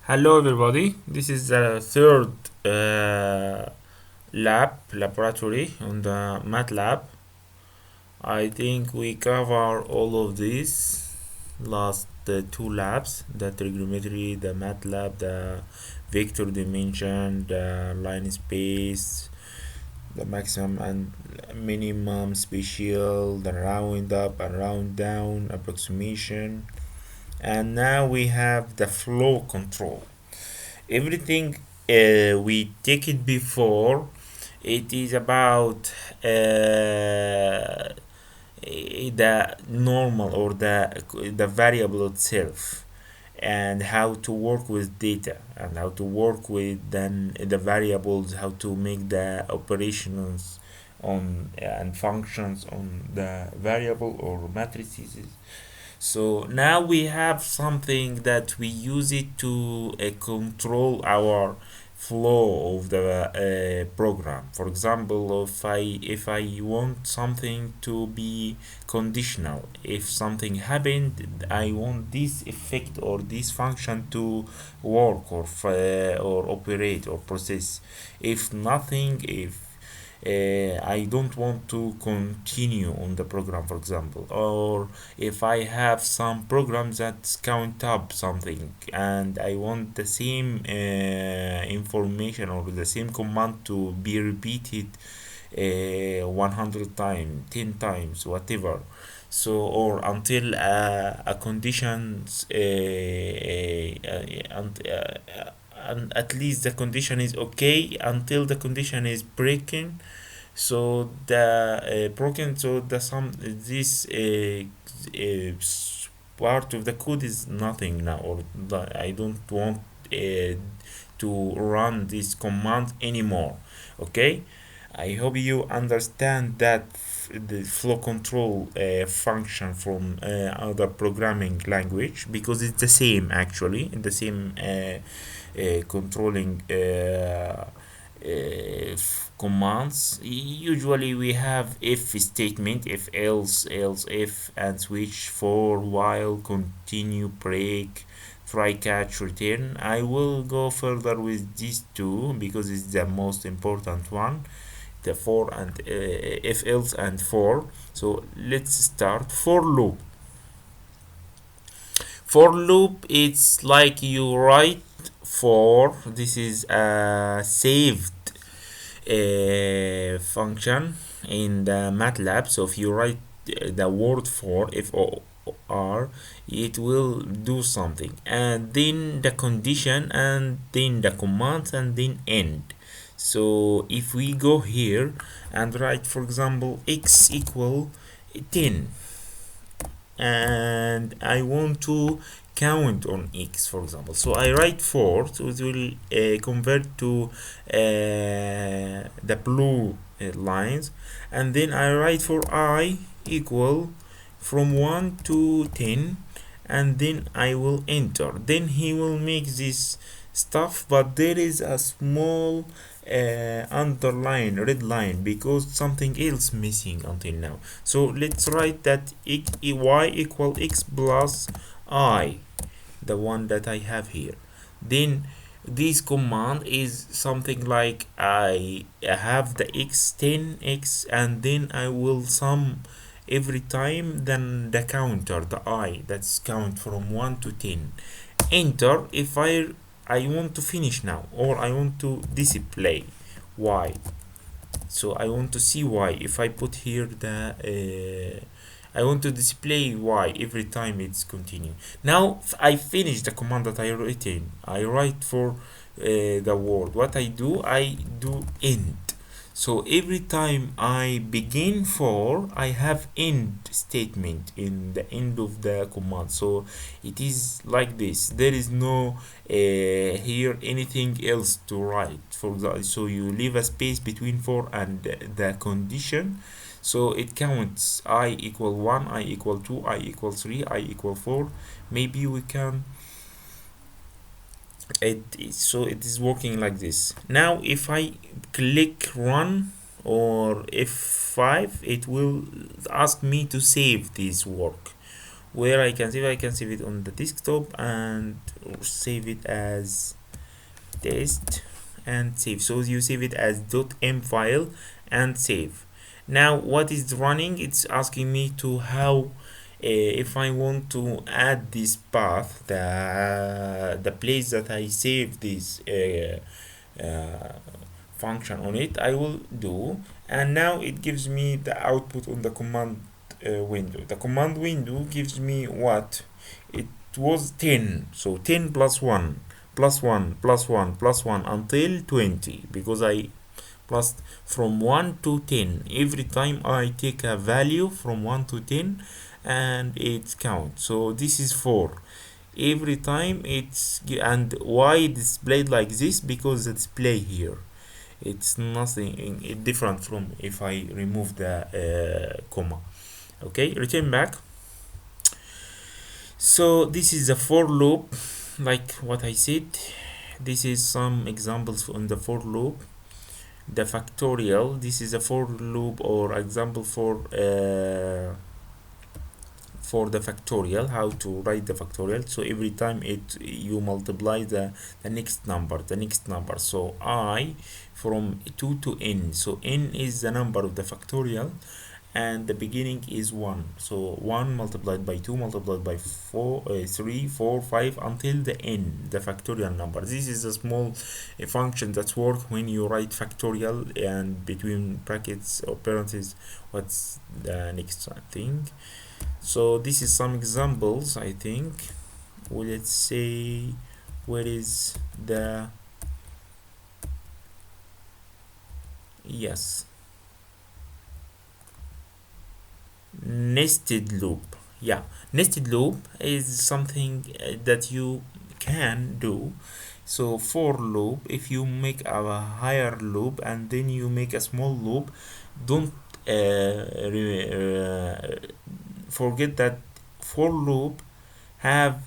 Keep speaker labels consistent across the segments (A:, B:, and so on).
A: Hello everybody, this is the third laboratory on the MATLAB. I think we cover all of these last two labs, the trigonometry, the MATLAB, the vector dimension, the line space, the maximum and minimum spatial, the round up and round down approximation, and now we have the flow control. Everything we take it before, it is about the normal or the variable itself, and how to work with data and how to work with then the variables, how to make the operations on and functions on the variable or matrices. So now we have something that we use it to control our flow of the program. For example, if I want something to be conditional, if something happened, I want this effect or this function to work or operate or process. If nothing, if I don't want to continue on the program, for example, or if I have some programs that count up something and I want the same information or the same command to be repeated 100 times, 10 times, whatever. So, or until a conditions and at least the condition is okay until the condition is breaking. So the broken, so the some this part of the code is nothing now, or I don't want to run this command anymore. Okay, I hope you understand that the flow control function from other programming language, because it's the same, actually the same controlling commands. Usually we have if statement, if else if, and switch, for, while, continue, break, try, catch, return. I will go further with these two because it's the most important one, the for and if else and for. So let's start. For loop, it's like you write for, this is a saved function in the MATLAB. So if you write the word for, F-O-R, it will do something, and then the condition, and then the command, and then end. So if we go here and write, for example, x equal 10, and I want to count on x, for example, so I write 4, so it will convert to the blue lines, and then I write for I equal from 1 to 10, and then I will enter. Then he will make this stuff, but there is a small underline, red line, because something else missing until now. So let's write that y equal x plus I, the one that I have here. Then this command is something like I have the x 10x, and then I will sum every time then the counter, the I, that's count from 1 to 10. Enter if I want to finish now, or I want to display y. So I want to see y. If I put here I want to display y every time it's continue. Now I finish the command that I written. I write for the word. What I do end. So every time I begin for, I have end statement in the end of the command. So it is like this. There is no here anything else to write for that. So you leave a space between for and the condition. So it counts I equal 1, I equal 2, I equal 3, I equal 4. Maybe we can so it is working like this. Now if I click run or F5, it will ask me to save this work. where I can save it on the desktop and save it as test and save. So you save it as .m file and save. Now what is running, it's asking me to how if I want to add this path, the place that I save this function on it, I will do. And now it gives me the output on the command window. The command window gives me what it was 10, so 10 plus 1 plus 1 plus 1 plus 1 until 20, because I plus from 1 to 10 every time I take a value from 1 to 10 and it counts. So this is 4 every time it's. And why displayed like this? Because the display here, it's nothing different from if I remove the comma. Okay, return back. So this is a for loop, like what I said. This is some examples on the for loop. The factorial, this is a for loop or example for the factorial, how to write the factorial. So every time you multiply the next number, so I from 2 to n, so n is the number of the factorial and the beginning is 1, so 1 multiplied by 2 multiplied by 4 3 4 5 until the n, the factorial number. This is a small function that works when you write factorial and between brackets or parentheses what's the next thing. So this is some examples, I think. Well, let's say where is the, yes, nested loop. Yeah, nested loop is something that you can do. So for loop, if you make a higher loop and then you make a small loop, don't forget that for loop have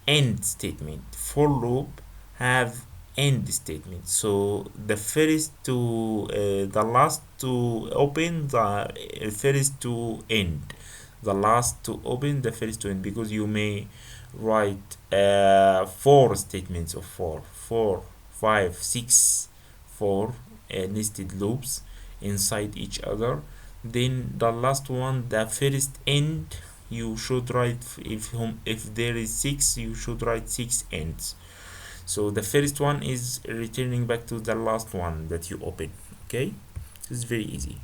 A: end statement. For loop have end statement. So the first to the last to open, the first to end, the last to open, the first to end, because you may write 4 statements of 4 5 6 4 nested loops inside each other. Then the last one, the first end, you should write, if there is 6, you should write 6 ends. So the first one is returning back to the last one that you open. Okay, it's very easy.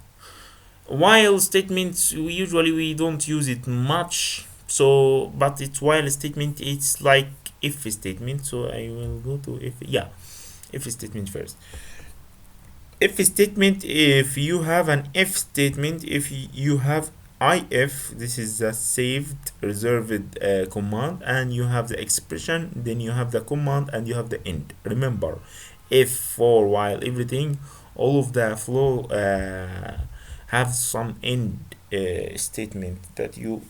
A: While statements, usually we don't use it much, so but it's while statement, it's like if statement. So I will go to if. Yeah, if statement first. If statement, if you have an if statement, if you have if, this is the saved reserved command, and you have the expression, then you have the command, and you have the end. Remember, if, for, while, everything, all of the flow have some end statement that you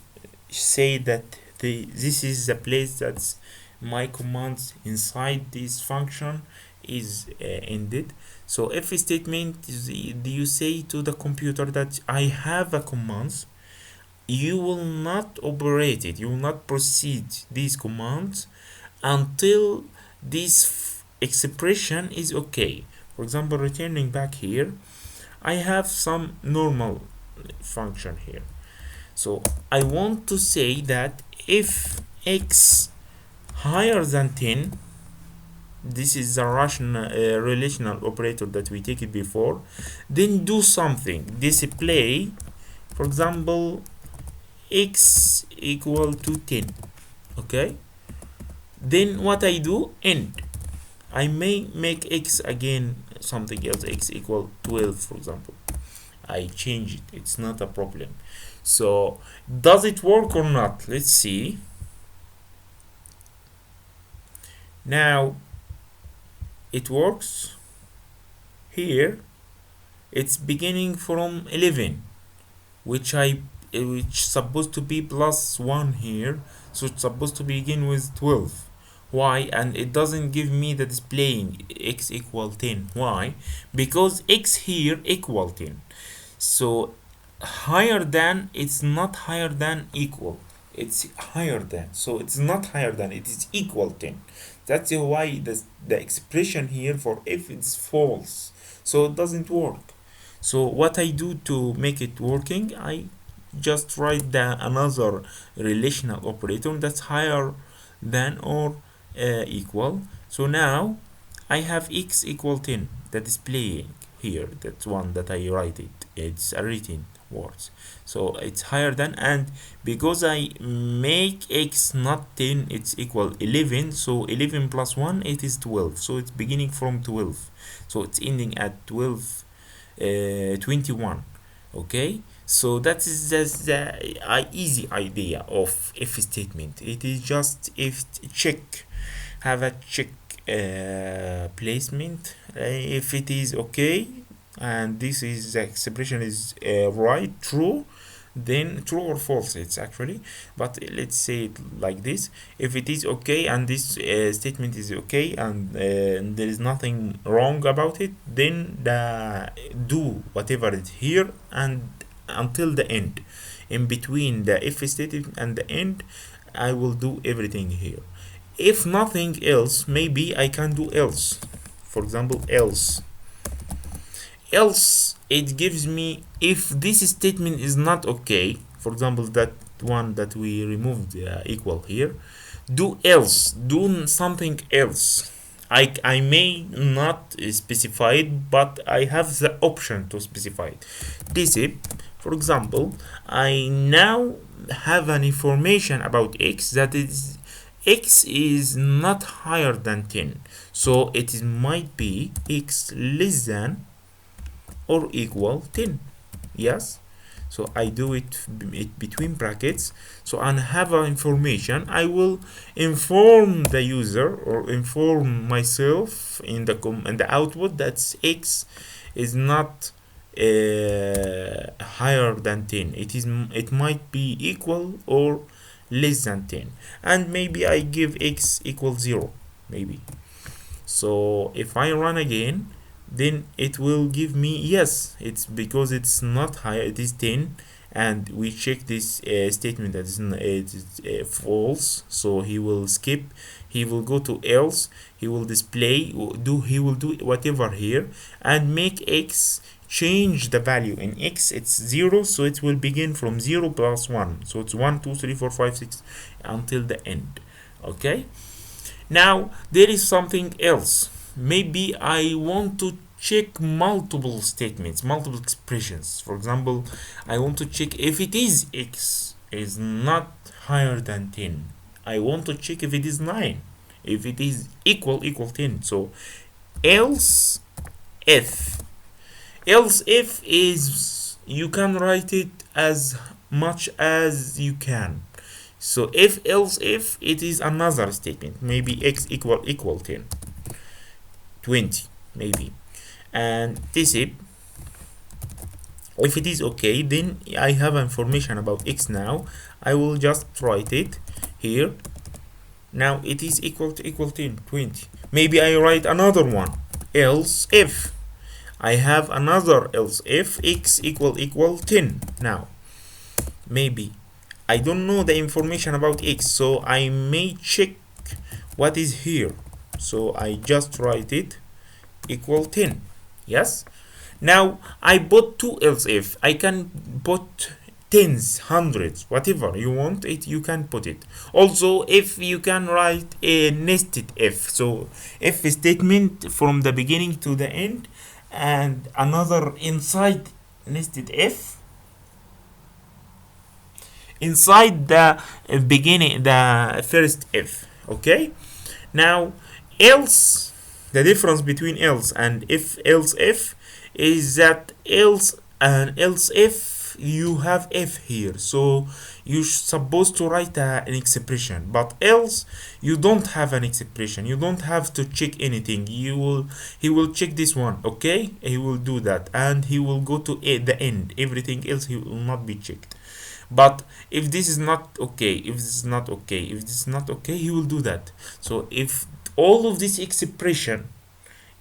A: say that this is the place that my commands inside this function is ended. So if statement is, do you say to the computer that I have a commands, you will not operate it, you will not proceed these commands until this expression is okay. For example, returning back here, I have some normal function here. So I want to say that if x higher than 10, this is the relational operator that we take it before, then do something, display, for example, x equal to 10. Okay, then what I do, end. I may make x again something else, x equal 12, for example. I change it, it's not a problem. So does it work or not? Let's see. Now it works. Here it's beginning from 11, which supposed to be plus 1 here, so it's supposed to begin with 12. Why? And it doesn't give me the displaying x equal 10. Why? Because x here equal 10. So higher than, it's not higher than equal. it's higher than, so it's not higher than, it is equal 10. That's why the expression here for if it's false, so it doesn't work. So what I do to make it working, I just write the another relational operator that's higher than or equal. So now I have x equal 10, the displaying here, that's one that I write it, it's a written words, so it's higher than, and because I make x not 10, it's equal 11, so 11 plus 1, it is 12, so it's beginning from 12, so it's ending at 12 21. Okay, so that is just the easy idea of if statement. It is just if check, have a check placement, if it is okay and this is the expression is right, true, then true or false it's actually, but let's say it like this. If it is okay and this statement is okay and there is nothing wrong about it, then do whatever is here and until the end. In between the if statement and the end, I will do everything here. If nothing else, maybe I can do else. For example, else it gives me, if this statement is not okay, for example that one that we removed equal here, do else, do something else. I may not specify it, but I have the option to specify it. This is, for example, I now have an information about x, that is x is not higher than 10, so it is might be x less than or equal 10. Yes, so I do it between brackets, so I have an information. I will inform the user or inform myself in the output that x is not higher than 10. It might be equal or less than 10, and maybe I give x equal 0 maybe. So if I run again, then it will give me yes, it's because it's not higher, it is 10, and we check this statement that is false, so he will skip, he will go to else, he will display, he will do whatever here and make x change the value. In x it's 0, so it will begin from 0 plus 1, so it's 1 2 3 4 5 6 until the end. Okay, now there is something else. Maybe I want to check multiple statements, multiple expressions. For example, I want to check if it is x is not higher than 10. I want to check if it is 9, if it is equal 10. So else if is, you can write it as much as you can. So if else if, it is another statement, maybe x equal 10, 20 maybe. And this if it is okay, then I have information about x. Now I will just write it here. Now it is equal 10, 20. Maybe I write another one, else if. I have another else if x equal 10. Now maybe I don't know the information about x, so I may check what is here. So I just write it equal 10. Yes, now I put two else if. I can put tens, hundreds, whatever you want it, you can put it. Also, if you can write a nested if, so if statement from the beginning to the end and another inside nested if inside the beginning, the first if. Okay, now else, the difference between else and if else if is that else and else if you have if here, so you're supposed to write an expression, but else you don't have an expression, you don't have to check anything. He will check this one, okay, he will do that and he will go to the end. Everything else he will not be checked. But if this is not okay, if this is not okay, if this is not okay, he will do that. So if all of this expression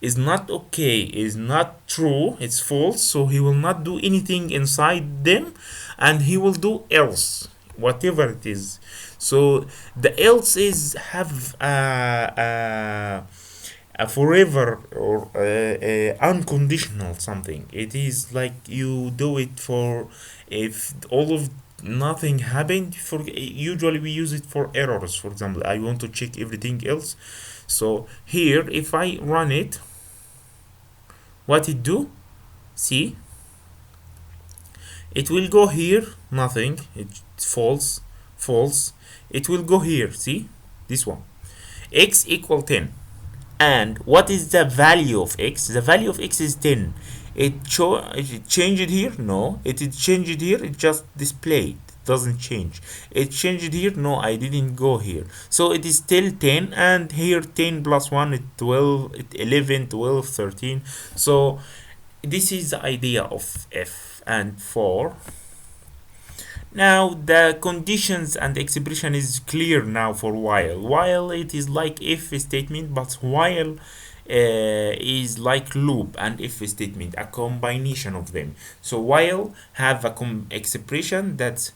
A: is not okay, is not true, it's false, so he will not do anything inside them and he will do else. whatever it is. So the else is have a forever or unconditional something. It is like you do it for if all of nothing happened. For usually we use it for errors. For example, I want to check everything else. So here, if I run it, what it do? See, it will go here, nothing. It's false, false. It will go here. See this one, x equal 10. And what is the value of x? The value of x is 10. It changed here? No. It changed here? It just displayed. It doesn't change. It changed here? No, I didn't go here. So it is still 10, and here 10 plus 1 is 12, 11, 12, 13. So this is the idea of f and for. Now the conditions and expression is clear now for while. While it is like if statement, but while is like loop and if statement, a combination of them. So while have a expression that's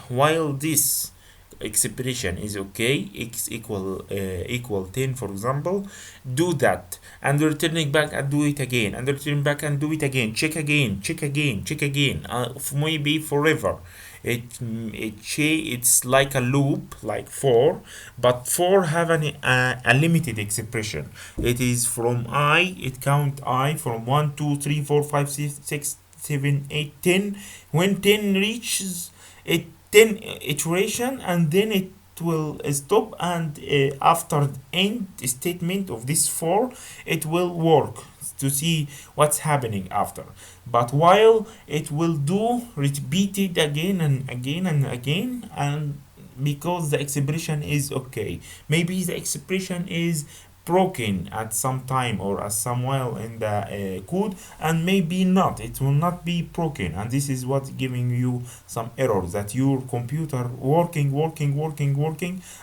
A: while this expression is okay, x equal 10 for example, do that and returning back and do it again and return back and do it again, check again, check again, check again, maybe forever. It's like a loop like for, but for have a limited expression. It is from I, it count I from 1 2 3 4 5 6 7 8 10. When 10 reaches it 10 iteration, and then it will stop, and after end statement of this for, it will work to see what's happening after. But while it will do repeated again and again and again, and because the expression is okay, maybe the expression is broken at some time or at some while in the code, and maybe not, it will not be broken, and this is what giving you some errors that your computer working,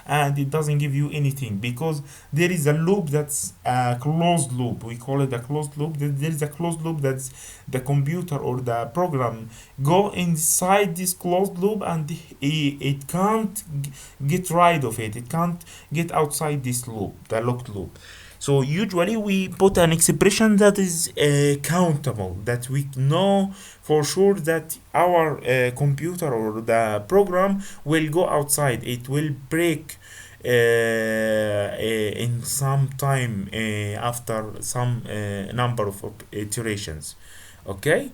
A: and it doesn't give you anything because there is a loop that's a closed loop. We call it a closed loop. There is a closed loop that's the computer or the program go inside this closed loop, and it can't get rid of it. It can't get outside this loop, the locked loop. So usually we put an expression that is countable, that we know for sure that our computer or the program will go outside. It will break in some time after some number of iterations. Okay.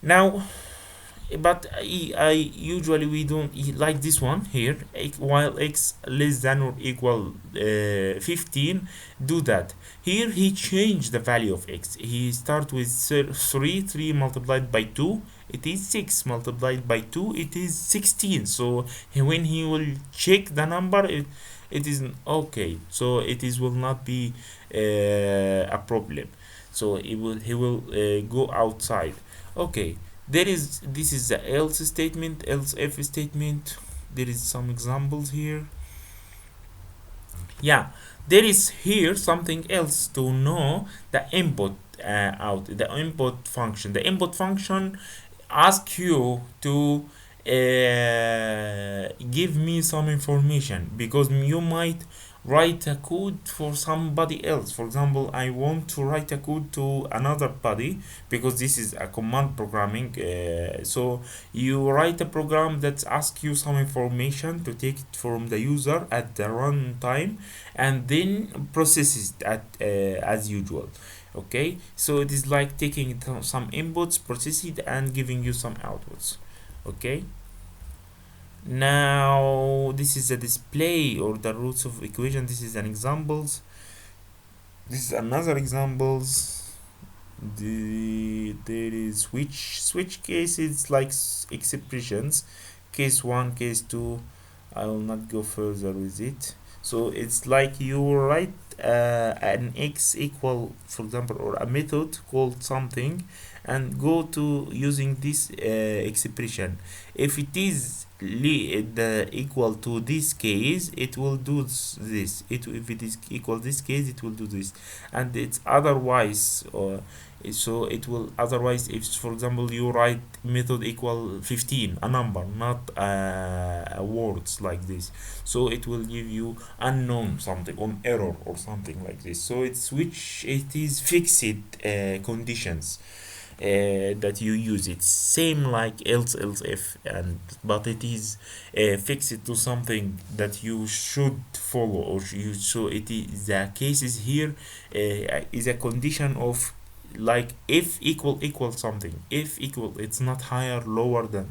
A: Now, but I usually we don't like this one here, while x less than or equal 15. Do that here. He changed the value of x. He start with 3 multiplied by 2, it is 6 multiplied by 2, it is 16. So when he will check the number, it is okay, so it is will not be a problem. So he will go outside. Okay, this is the else statement, else if statement. There is some examples here. Yeah, there is here something else to know, the input out, the input function. The input function ask you to give me some information, because you might write a code for somebody else. For example, I want to write a code to another body, because this is a command programming. So you write a program that asks you some information to take it from the user at the runtime, and then processes at as usual. Okay, so it is like taking some inputs, process it, and giving you some outputs. Okay, now this is a display or the roots of equation. This is an examples. This is another examples. There is switch cases like expressions, case 1, case 2. I will not go further with it. So it's like you write an x equal, for example, or a method called something, and go to using this expression. If it is the equal to this case, it will do this. If it is equal this case, it will do this, and it's otherwise, or so it will otherwise. If for example you write method equal 15, a number, not words like this, so it will give you unknown something on error or something like this. So it's which it is fixed conditions that you use it, same like else if, and but it is fixed to something that you should follow, or you, so it is the cases here is a condition of like if equal something, if equal, it's not higher lower than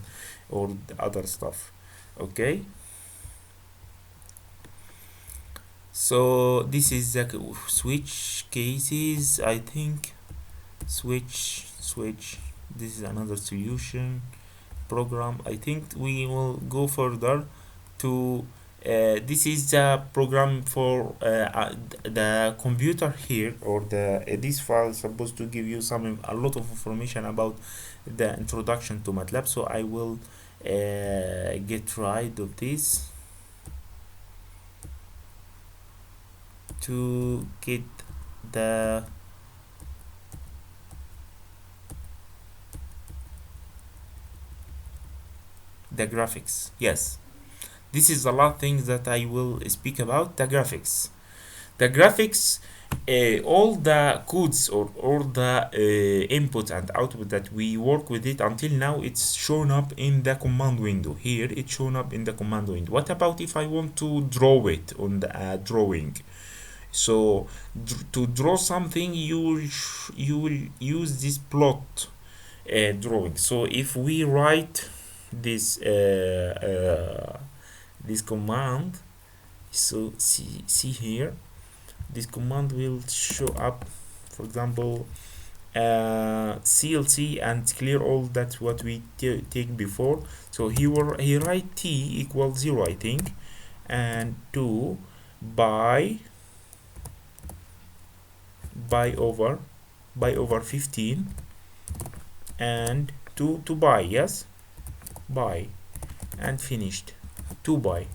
A: or the other stuff. Okay, so this is the switch cases, I think. Switch, this is another solution program. I think we will go further to this is the program for the computer here, or the this file is supposed to give you some a lot of information about the introduction to MATLAB. So I will get rid of this to get the graphics. Yes, this is a lot of things that I will speak about. The graphics, all the codes, or all the input and output that we work with it until now, it's shown up in the command window. Here it's shown up in the command window. What about if I want to draw it on the drawing? So to draw something, you will use this plot drawing. So if we write this this command, so see here, this command will show up, for example CLC, and clear all that what we take before. So he write t equals 0, I think, and 2 by over 15, and 2 by, yes, by, and finished 2 by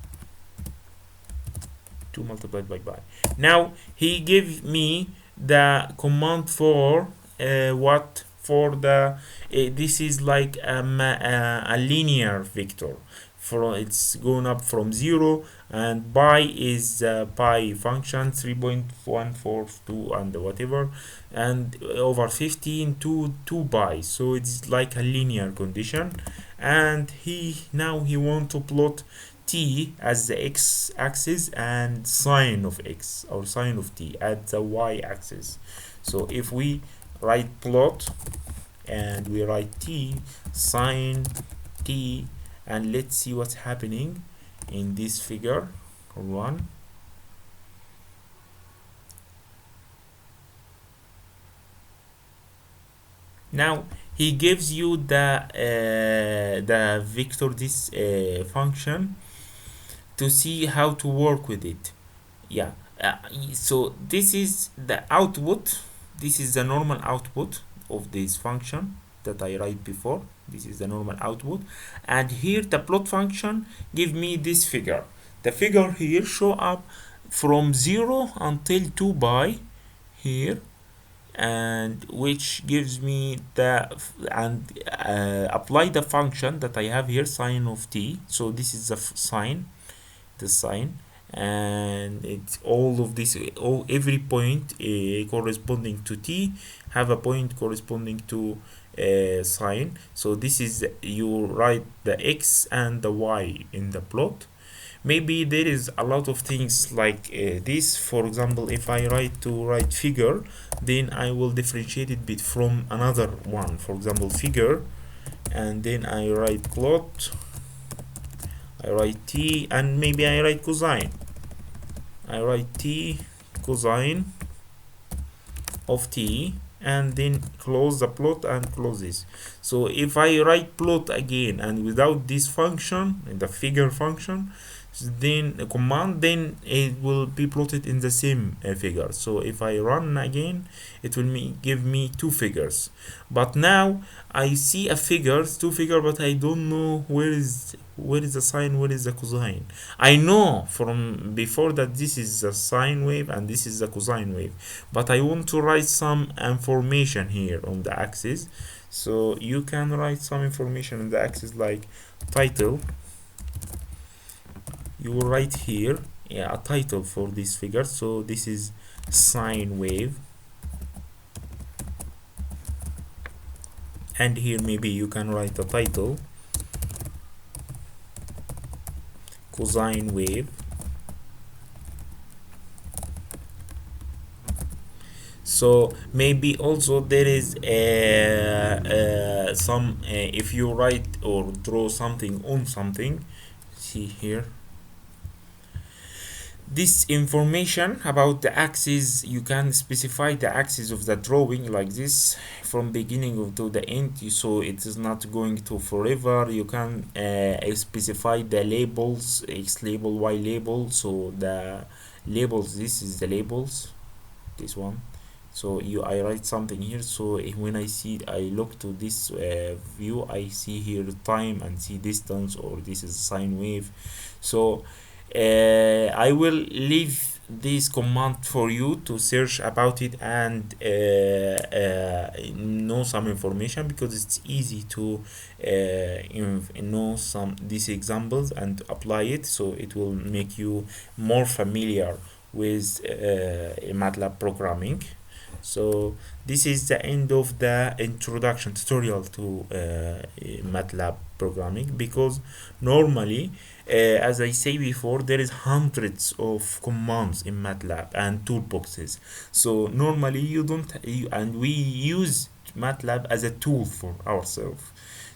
A: 2 multiplied by. Now he gave me the command for what, for the this is like a linear vector, for it's going up from 0, and by is pi function 3.142 and whatever, and over 15 to 2 by, so it's like a linear condition. And now he want to plot t as the x-axis and sine of x, or sine of t at the y-axis. So if we write plot and we write t sine t, and let's see what's happening in this figure 1. Now he gives you the vector, this function, to see how to work with it. Yeah, so this is the output, this is the normal output of this function that I write before. This is the normal output, and here the plot function give me this figure. The figure here show up from 0 until 2 by here, and which gives me the apply the function that I have here, sine of t. So this is the sine, and it's all of this, every point corresponding to t have a point corresponding to sine. So this is, you write the x and the y in the plot. Maybe there is a lot of things like this. For example, if I write figure, then I will differentiate it bit from another one. For example, figure, and then I write plot, I write t, and maybe I write cosine. I write t cosine of t, and then close the plot and close this. So if I write plot again and without this function, the figure function, then a command, then it will be plotted in the same figure. So if I run again, it will give me 2 figures. But now I see a figure, 2 figure, but I don't know where is where is the sine, where is the cosine? I know from before that this is the sine wave and this is the cosine wave, but I want to write some information here on the axis. So you can write some information on the axis like title. You will write here, yeah, a title for this figure. So this is sine wave, and here maybe you can write a title cosine wave. So maybe also there is some if you write or draw something on something, see here, this information about the axis, you can specify the axis of the drawing like this from beginning to the end, so it is not going to forever. You can specify the labels, x label, y label. So the labels, this is the labels, this one. So I write something here, so when I look to this view, I see here time and see distance, or this is sine wave. So I will leave this command for you to search about it and know some information, because it's easy to know some these examples and apply it, so it will make you more familiar with MATLAB programming. So this is the end of the introduction tutorial to MATLAB programming, because normally as I say before, there is hundreds of commands in MATLAB and toolboxes. So normally and we use MATLAB as a tool for ourselves.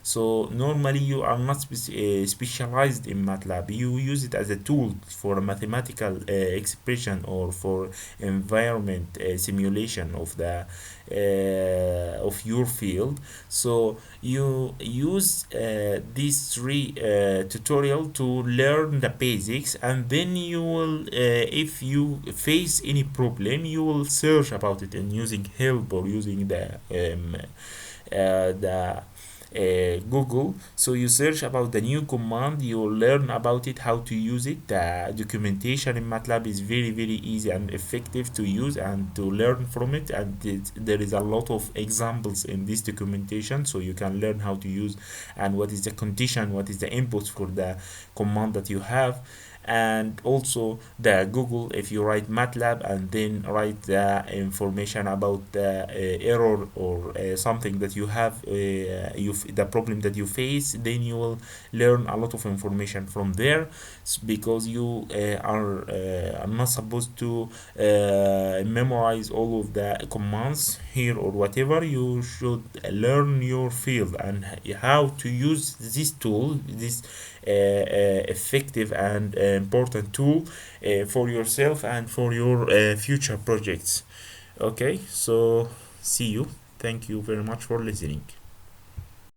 A: So normally you are not specialized in MATLAB. You use it as a tool for a mathematical expression or for environment simulation of the of your field. So you use these three tutorial to learn the basics, and then you will if you face any problem, you will search about it and using help or using the Google. So you search about the new command, you learn about it, how to use it. The documentation in MATLAB is very easy and effective to use and to learn from it, and there is a lot of examples in this documentation, so you can learn how to use and what is the condition, what is the input for the command that you have. And also the Google, if you write MATLAB and then write the information about the error or something that you have, the problem that you face, then you will learn a lot of information from there, because you are not supposed to memorize all of the commands here or whatever. You should learn your field and how to use this tool, this effective and important tool for yourself and for your future projects. Okay, so see you. Thank you very much for listening.